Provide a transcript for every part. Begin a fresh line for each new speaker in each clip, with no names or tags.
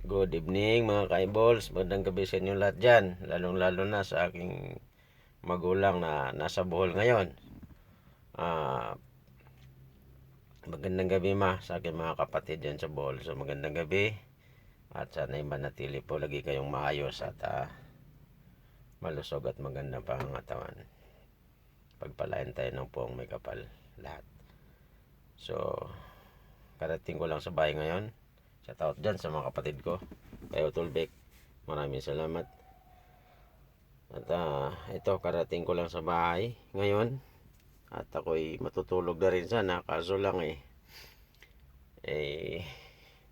Good evening mga ka-eyeballs. Magandang gabi sa inyo lahat dyan. Lalong-lalo na sa aking magulang na nasa Bohol ngayon. Magandang gabi sa aking mga kapatid dyan sa Bohol. So magandang gabi. At sana'y manatili po lagi kayong maayos at malusog at magandang pangangatawan. Pagpalain tayo ng poong may kapal lahat. So karating ko lang sa bahay ngayon. Shout out dyan sa mga kapatid ko. Kayo Tulbek, maraming salamat. At ito, karating ko lang sa bahay ngayon. At ako'y matutulog na rin sana. Kaso lang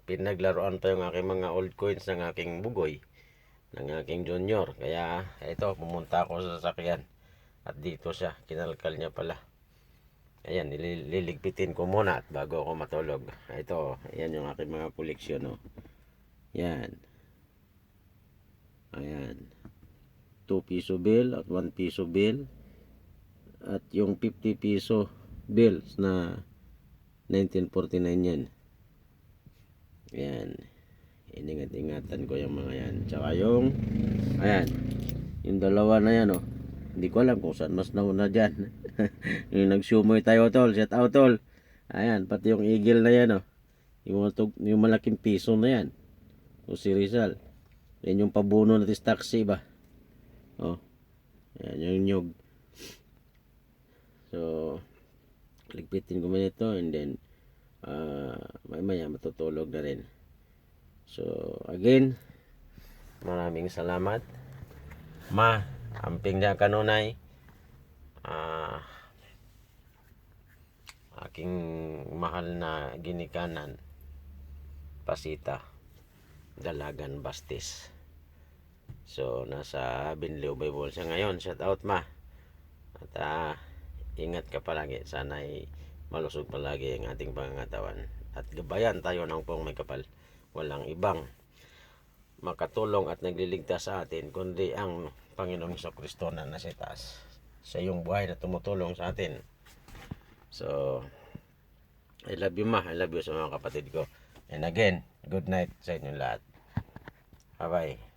pinaglaruan pa yung aking mga old coins ng aking bugoy, ng aking junior. Kaya ito, pumunta ako sa sasakyan. At dito siya, kinalkal niya pala. Ayan, liligpitin ko muna at bago ako matulog. Ito, ayan yung aking mga koleksyon. Yan. Ayan. 2 piso bill at 1 piso bill. At yung 50 piso bills na 1949 yan. Ayan. Iningat-ingatan ko yung mga yan. Tsaka yung, ayan, yung dalawa na yan Hindi ko alam kung saan mas nauna dyan. Yung nagsumoy tayo tol. Shout out tol. Ayan. Pati yung eagle na yan yung malaking piso na yan. O si Rizal. Yan yung pabuno natin sa taxi ba. Ayan yung nyug. So ligpitin ko man ito. And then maya matutulog na rin. So again, maraming salamat amping niya kanunay aking mahal na ginikanan Pasita Dalagan Bastis. So nasa Binlio Bible siya ngayon. Shout out at ingat ka palagi. Sana'y malusog palagi ang ating pangangatawan at gabayan tayo ng pong may kapal. Walang ibang makatulong at nagliligtas sa atin kundi ang Panginoong Jesucristo na nasa taas. Sa iyong buhay na tumutulong sa atin. So I love you I love you sa mga kapatid ko. And again, good night sa inyong lahat. Bye bye.